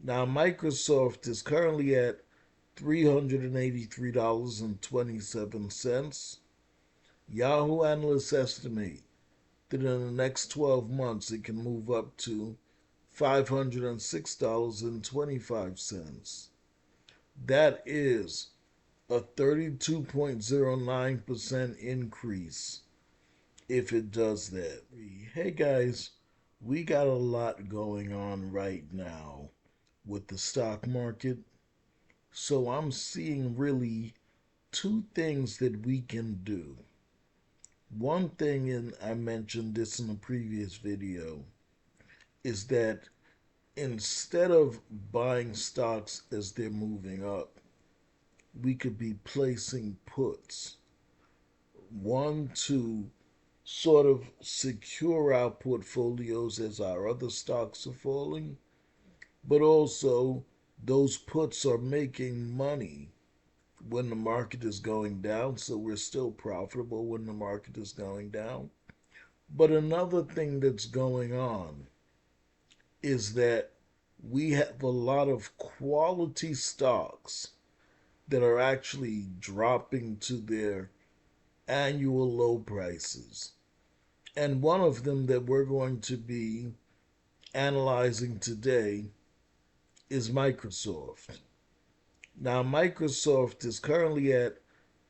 Now, Microsoft is currently at $383.27. Yahoo analysts estimate that in the next 12 months it can move up to $506.25. That is a 32.09% increase if it does that. Hey guys, we got a lot going on right now with the stock market. So I'm seeing really two things that we can do. One thing, and I mentioned this in a previous video, is that instead of buying stocks as they're moving up, we could be placing puts. One, to sort of secure our portfolios as our other stocks are falling, but also those puts are making money when the market is going down, so we're still profitable when the market is going down. But another thing that's going on is that we have a lot of quality stocks that are actually dropping to their annual low prices. And one of them that we're going to be analyzing today is Microsoft. Now, Microsoft is currently at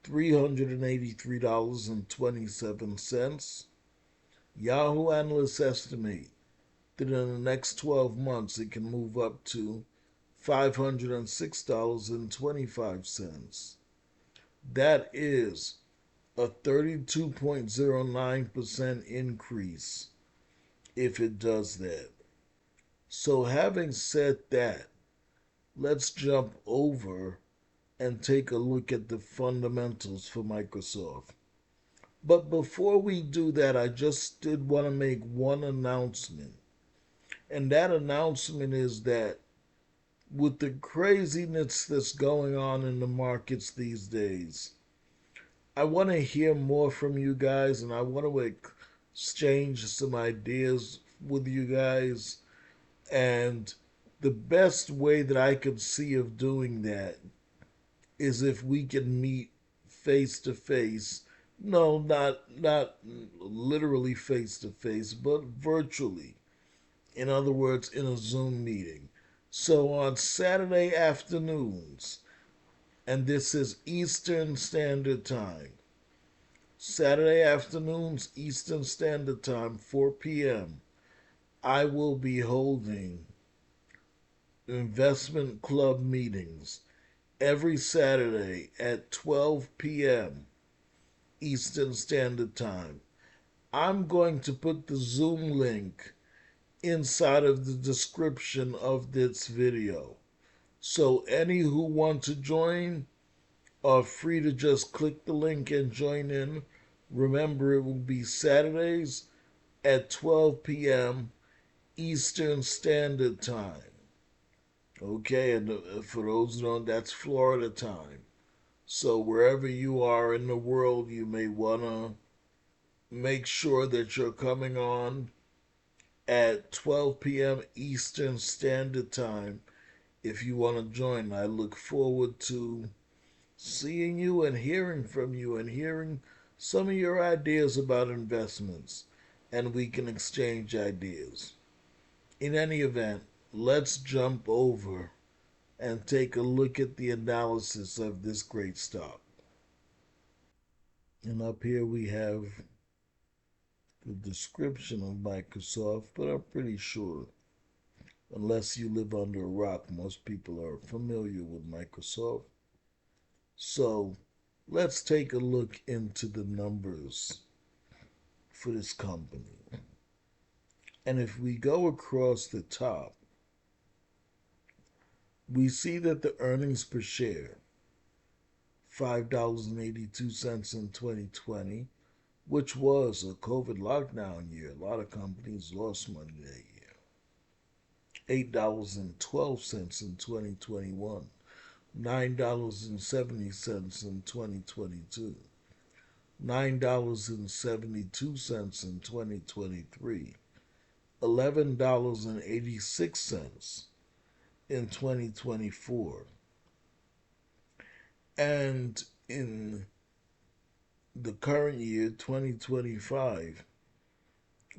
$383.27. Yahoo analysts estimate that in the next 12 months it can move up to $506.25. That is a 32.09% increase if it does that. So, having said that, let's jump over and take a look at the fundamentals for Microsoft. But before we do that, I just did want to make one announcement. And that announcement is that with the craziness that's going on in the markets these days, I want to hear more from you guys and I want to exchange some ideas with you guys. And the best way that I could see of doing that is if we can meet face to face. No, not literally face to face, but virtually. In other words, in a Zoom meeting. So on Saturday afternoons, and this is Eastern Standard Time. Saturday afternoons, Eastern Standard Time, 4 p.m., I will be holding investment club meetings every Saturday at 12 p.m. Eastern Standard Time. I'm going to put the Zoom link inside of the description of this video. So any who want to join are free to just click the link and join in. Remember, it will be Saturdays at 12 p.m. Eastern Standard Time. Okay, and for those who don't, that's Florida time. So wherever you are in the world, you may want to make sure that you're coming on at 12 p.m. Eastern Standard Time if you want to join. I look forward to seeing you and hearing from you and hearing some of your ideas about investments, and we can exchange ideas. In any event, let's jump over and take a look at the analysis of this great stock. And up here we have the description of Microsoft, but I'm pretty sure, unless you live under a rock, most people are familiar with Microsoft. So let's take a look into the numbers for this company. And if we go across the top, we see that the earnings per share, $5.82 in 2020, which was a COVID lockdown year. A lot of companies lost money that year. $8.12 in 2021, $9.70 in 2022, $9.72 in 2023, $11.86 in 2024. And in the current year, 2025,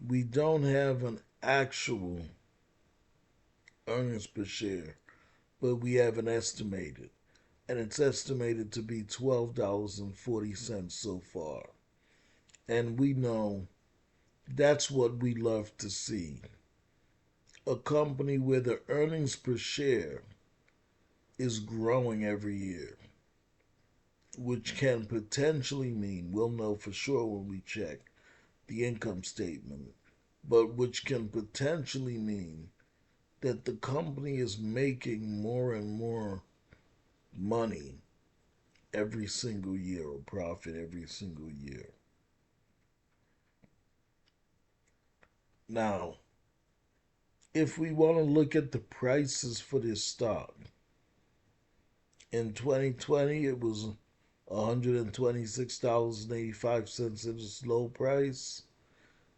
we don't have an actual earnings per share, but we have an estimated. And it's estimated to be $12.40 so far. And we know that's what we love to see. A company where the earnings per share is growing every year, which can potentially mean, we'll know for sure when we check the income statement, but which can potentially mean that the company is making more and more money every single year, or profit every single year. Now, if we want to look at the prices for this stock, in 2020 it was $126.85 at its low price,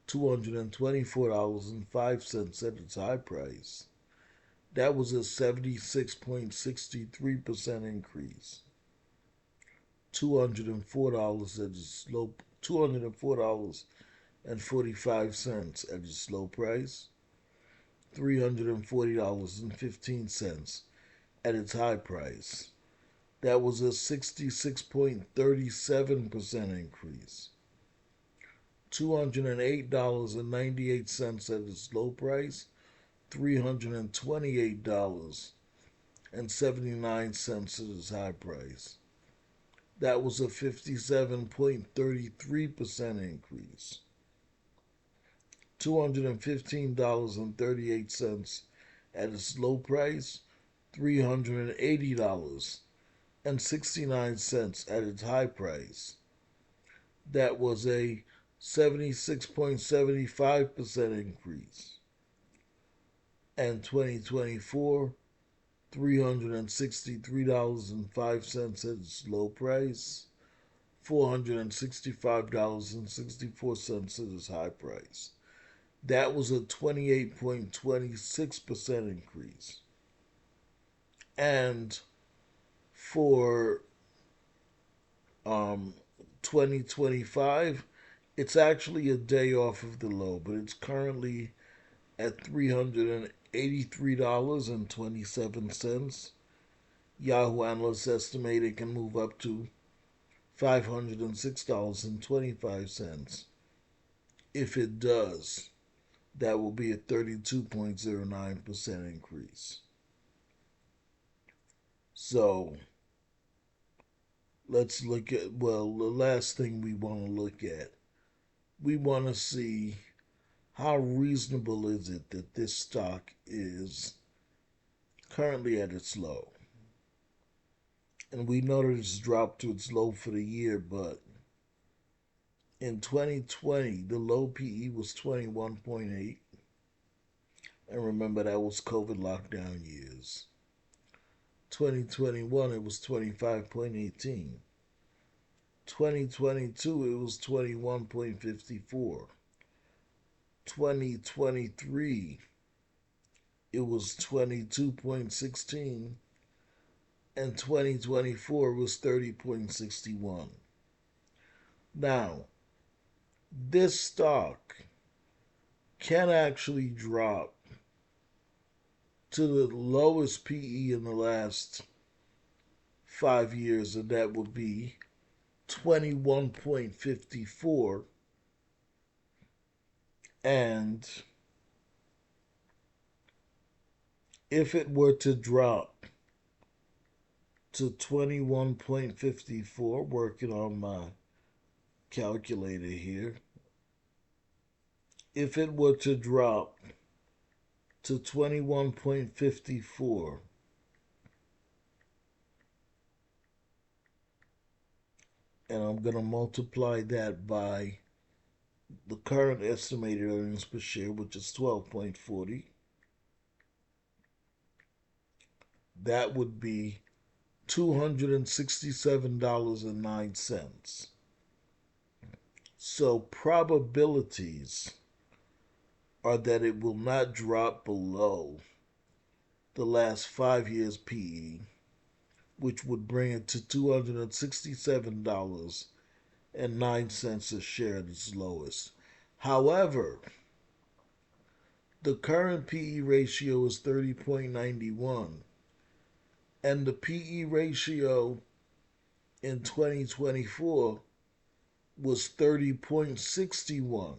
$224.05 at its high price. That was a 76.63% increase. $204 at its low, $204.45 at its low price, $340.15 at its high price. That was a 66.37% increase. $208.98 at its low price, $328.79 at its high price. That was a 57.33% increase. $215.38 at its low price, $380.69 at its high price. That was a 76.75% increase. And 2024, $363.05 at its low price, $465.64 at its high price. That was a 28.26% increase. And for 2025, it's actually a day off of the low, but it's currently at $383.27. Yahoo analysts estimate it can move up to $506.25. If it does, that will be a 32.09% increase. So let's look at, well, the last thing we want to look at. We want to see how reasonable is it that this stock is currently at its low. And we know that it's dropped to its low for the year, but in 2020, the low PE was 21.8. And remember, that was COVID lockdown years. 2021, it was 25.18. 2022, it was 21.54. 2023, it was 22.16. And 2024 was 30.61. Now, this stock can actually drop to the lowest PE in the last 5 years, and that would be 21.54. And if it were to drop to 21.54, working on my calculator here, if it were to drop to 21.54, and I'm going to multiply that by the current estimated earnings per share, which is 12.40, that would be $267.09. So probabilities are that it will not drop below the last 5 years PE, which would bring it to $267.09 a share at its lowest. However, the current PE ratio is 30.91, and the PE ratio in 2024 was 30.61.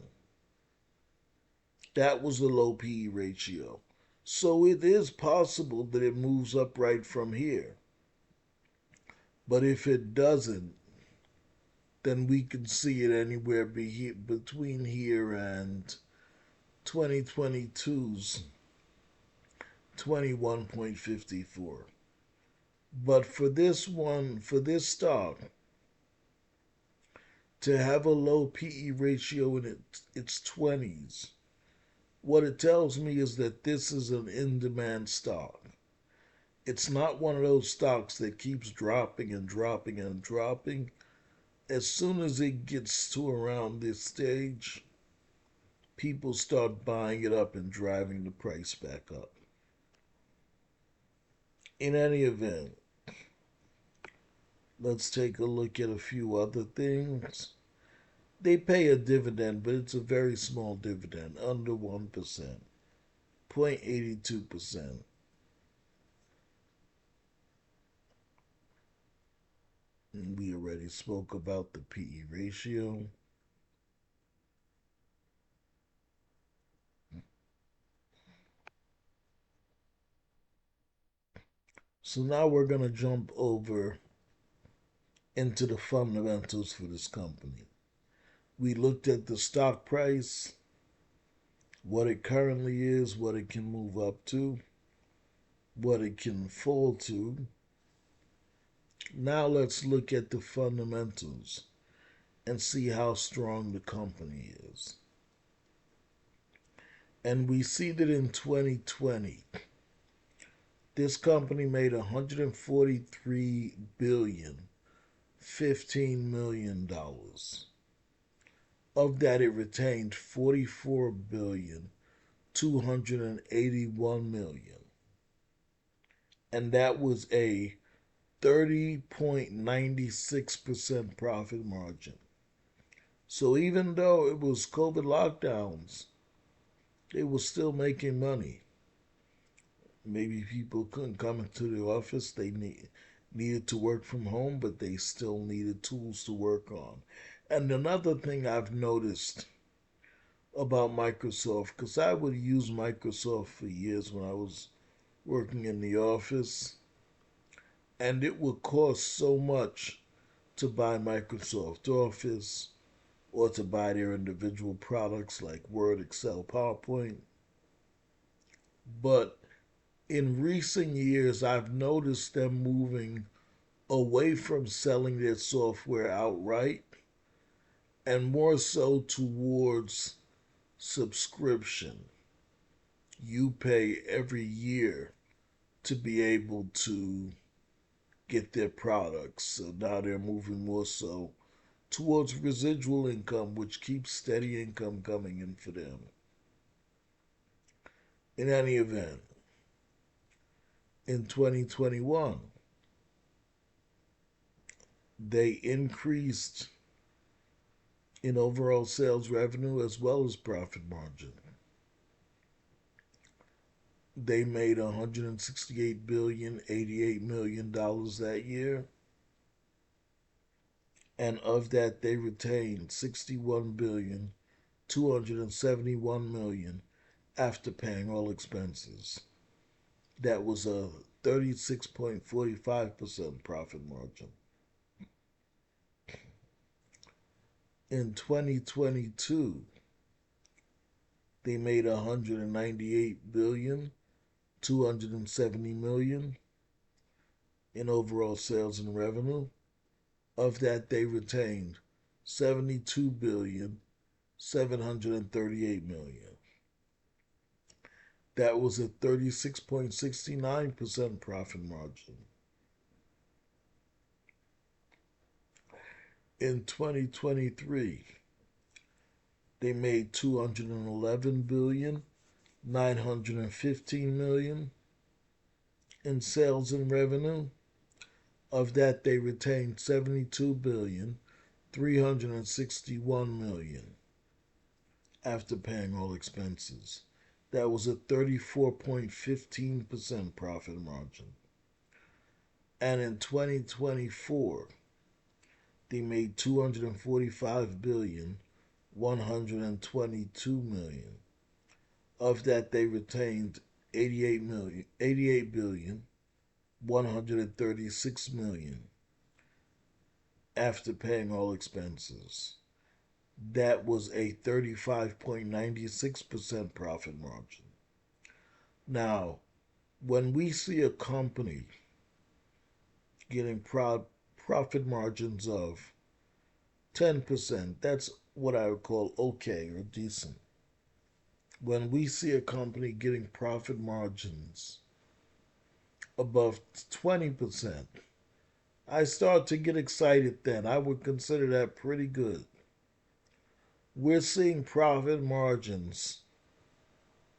That was the low PE ratio. So it is possible that it moves up right from here. But if it doesn't, then we can see it anywhere between here and 2022's 21.54. But for this stock, to have a low PE ratio in its 20s, what it tells me is that this is an in demand stock. It's not one of those stocks that keeps dropping and dropping and dropping. As soon as it gets to around this stage, people start buying it up and driving the price back up. In any event, let's take a look at a few other things. They pay a dividend, but it's a very small dividend, under 1%, 0.82%. And we already spoke about the PE ratio. So now we're going to jump over into the fundamentals for this company. We looked at the stock price, what it currently is, what it can move up to, what it can fall to. Now let's look at the fundamentals and see how strong the company is. And we see that in 2020, this company made $143 billion, $15 million. Of that, it retained $44 billion, $281 million. And that was a 30.96% profit margin. So even though it was COVID lockdowns, they were still making money. Maybe people couldn't come into the office. They needed to work from home, but they still needed tools to work on. And another thing I've noticed about Microsoft, because I would use Microsoft for years when I was working in the office, and it would cost so much to buy Microsoft Office or to buy their individual products like Word, Excel, PowerPoint. But in recent years, I've noticed them moving away from selling their software outright and more so towards subscription. You pay every year to be able to get their products. So now they're moving more so towards residual income, which keeps steady income coming in for them. In any event, in 2021, they increased in overall sales revenue as well as profit margin. They made $168 billion, $88 million that year. And of that, they retained $61 billion, $271 million after paying all expenses. That was a 36.45% profit margin. In 2022, they made $198 billion, $270 million in overall sales and revenue. Of that, they retained $72 billion, $738 million. That was a 36.69% profit margin. In 2023, they made $211 billion, $915 million in sales and revenue. Of that, they retained 72,361,000,000 after paying all expenses. That was a 34.15% profit margin. And in 2024, they made 245,122,000,000. Of that, they retained 88,136,000,000 after paying all expenses. That was a 35.96% profit margin. Now, when we see a company getting profit margins of 10%, that's what I would call okay or decent. When we see a company getting profit margins above 20%, I start to get excited then. I would consider that pretty good. We're seeing profit margins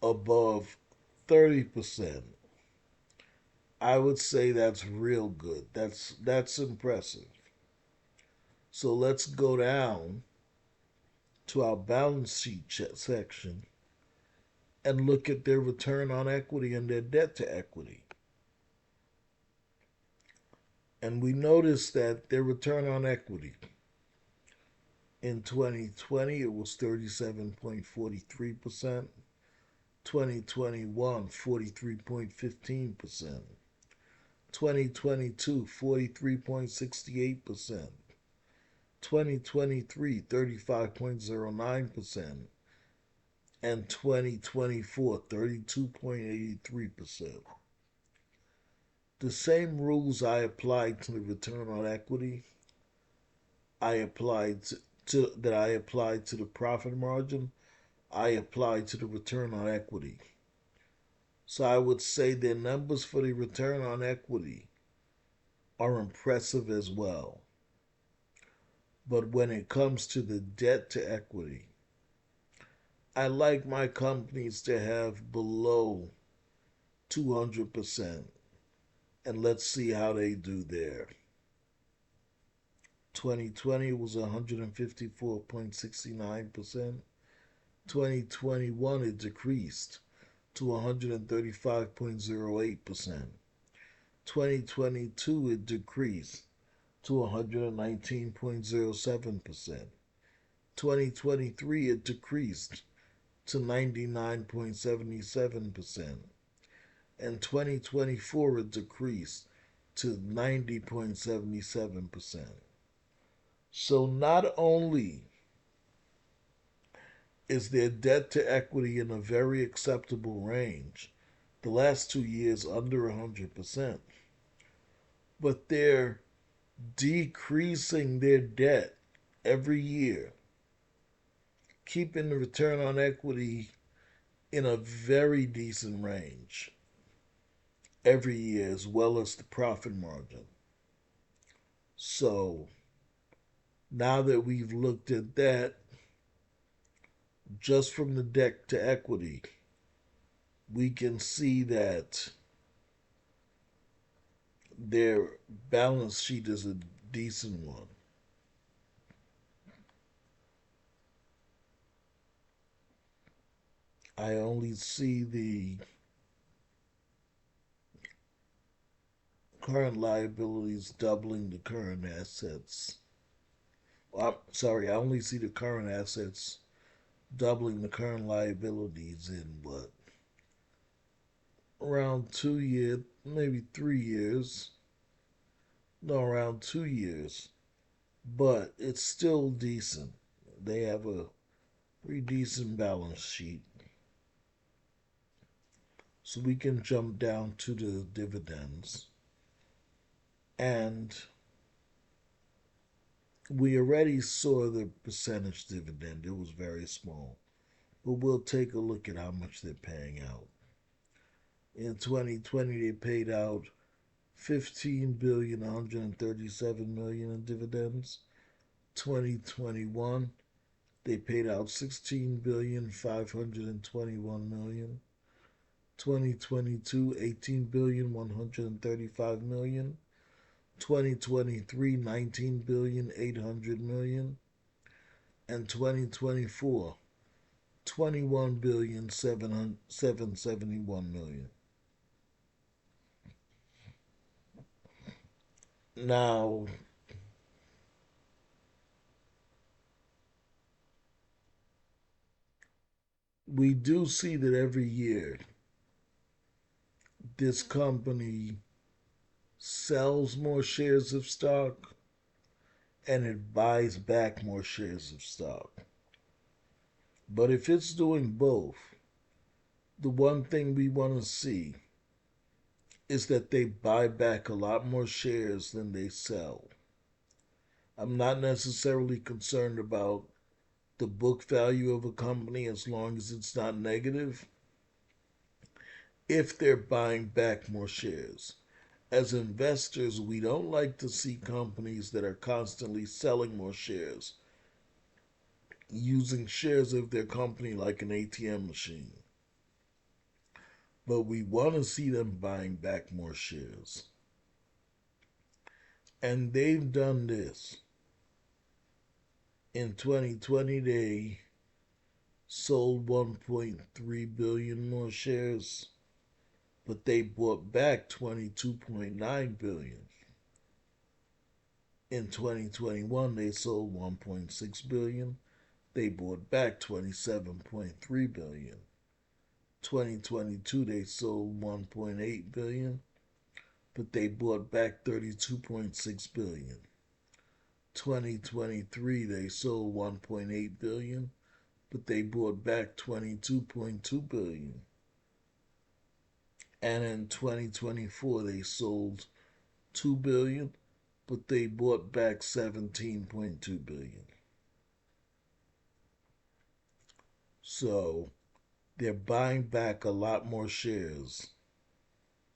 above 30%. I would say that's real good. That's impressive. So let's go down to our balance sheet section and look at their return on equity and their debt to equity. And we notice that their return on equity in 2020 it was 37.43%, 2021 43.15%, 2022 43.68%, 2023 35.09%, and 2024 32.83%. The same rules I applied to the return on equity, I applied to the profit margin, I applied to the return on equity. So I would say their numbers for the return on equity are impressive as well. But when it comes to the debt to equity, I like my companies to have below 200%. And let's see how they do there. 2020 was 154.69%. 2021 it decreased to 135.08%. 2022 it decreased to 119.07%. 2023 it decreased to 99.77%. And 2024 it decreased to 90.77%. So not only is their debt to equity in a very acceptable range, the last 2 years under 100%, but they're decreasing their debt every year, keeping the return on equity in a very decent range every year, as well as the profit margin. So now that we've looked at that, just from the debt to equity, we can see that their balance sheet is a decent one. I only see the current liabilities doubling the current assets. Sorry, I only see the current assets doubling the current liabilities in what? Around 2 years, maybe 3 years. No, around 2 years. But it's still decent. They have a pretty decent balance sheet. So we can jump down to the dividends. And we already saw the percentage dividend. It was very small. But we'll take a look at how much they're paying out. In 2020, they paid out 15,137,000,000 in dividends. 2021, they paid out 16,521,000,000. 2022, 18,135,000,000. 2023, 19,800,000,000. And 2024, 21,771,000,000. Now, we do see that every year this company sells more shares of stock and it buys back more shares of stock. But if it's doing both, the one thing we want to see is that they buy back a lot more shares than they sell. I'm not necessarily concerned about the book value of a company as long as it's not negative if they're buying back more shares. As investors, we don't like to see companies that are constantly selling more shares, using shares of their company like an ATM machine. But we want to see them buying back more shares. And they've done this. In 2020, they sold 1.3 billion more shares, but they bought back 22.9 billion. In 2021, they sold 1.6 billion. They bought back 27.3 billion. 2022, they sold 1.8 billion, but they bought back 32.6 billion. 2023, they sold 1.8 billion, but they bought back 22.2 billion. And in 2024, they sold 2 billion, but they bought back 17.2 billion. So they're buying back a lot more shares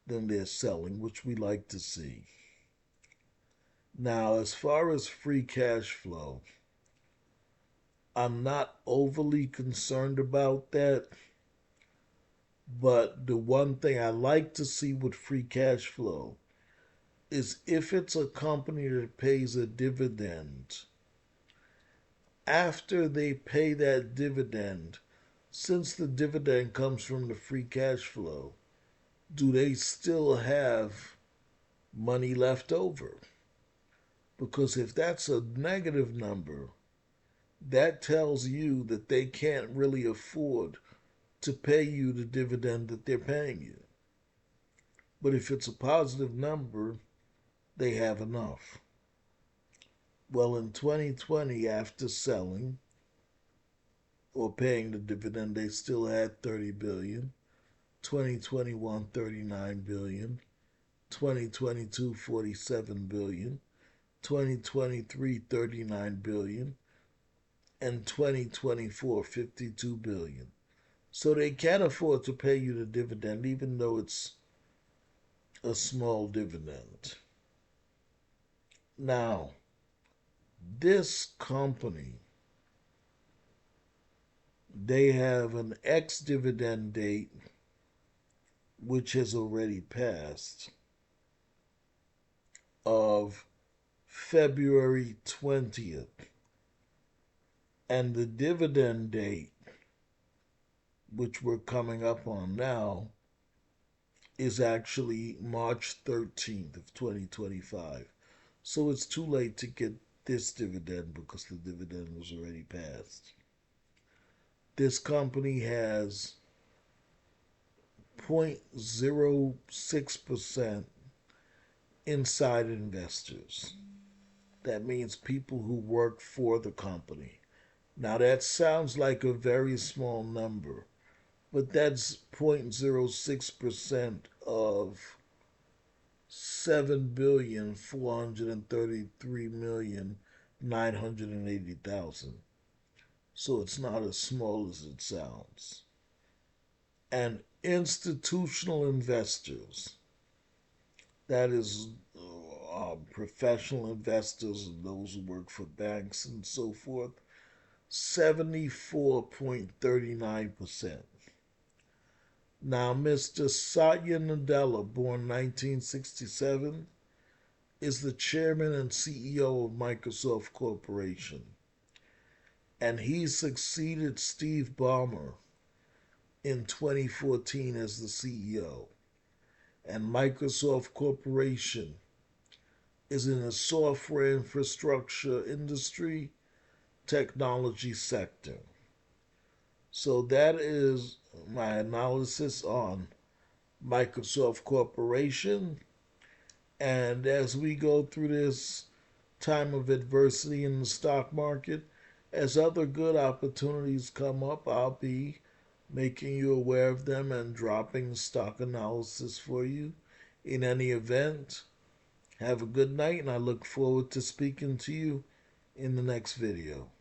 than they're selling, which we like to see. Now, as far as free cash flow, I'm not overly concerned about that. But the one thing I like to see with free cash flow is if it's a company that pays a dividend, after they pay that dividend, since the dividend comes from the free cash flow, do they still have money left over? Because if that's a negative number, that tells you that they can't really afford to pay you the dividend that they're paying you. But if it's a positive number, they have enough. Well, in 2020, after selling or paying the dividend, they still had 30 billion. 2021, 39 billion. 2022, 47 billion. 2023, 39 billion. And 2024, 52 billion. So they can afford to pay you the dividend, even though it's a small dividend. Now, this company, they have an ex dividend date which has already passed of February 20th. And the dividend date, which we're coming up on now, is actually March 13th of 2025. So it's too late to get this dividend because the dividend was already passed. This company has 0.06% inside investors. That means people who work for the company. Now, that sounds like a very small number, but that's 0.06% of 7,433,980,000. So it's not as small as it sounds. And institutional investors, that is professional investors and those who work for banks and so forth, 74.39%. Now, Mr. Satya Nadella, born 1967, is the chairman and CEO of Microsoft Corporation. And he succeeded Steve Ballmer in 2014 as the CEO. And Microsoft Corporation is in the software infrastructure industry technology sector. So that is my analysis on Microsoft Corporation. And as we go through this time of adversity in the stock market, as other good opportunities come up, I'll be making you aware of them and dropping stock analysis for you. In any event, have a good night, and I look forward to speaking to you in the next video.